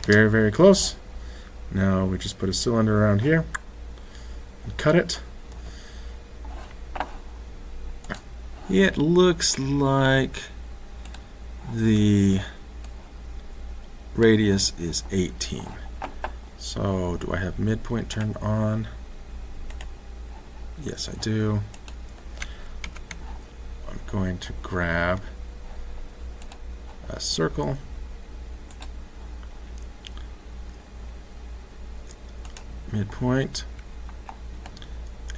Very, very close. Now we just put a cylinder around here and cut it. It looks like the radius is 18. So do I have midpoint turned on? Yes, I do. I'm going to grab a circle, midpoint,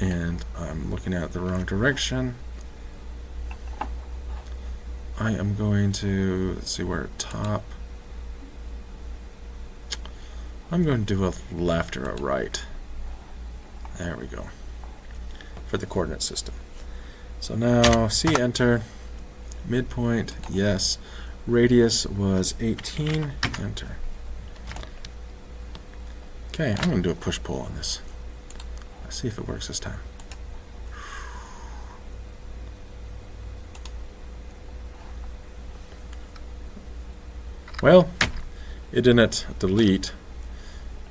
and I'm looking at the wrong direction. I am going to, let's see where top. I'm going to do a left or a right. There we go. For the coordinate system. So now C, enter. Midpoint, yes. Radius was 18, enter. Okay, I'm going to do a push-pull on this. Let's see if it works this time. Well, it didn't delete.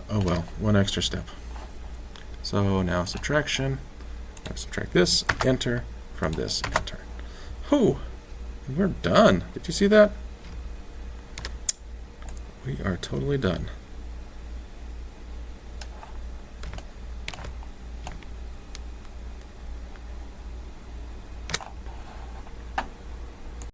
Oh well, one extra step. So now subtraction. I'll subtract this, enter, from this, enter. Whew, we're done. Did you see that? We are totally done.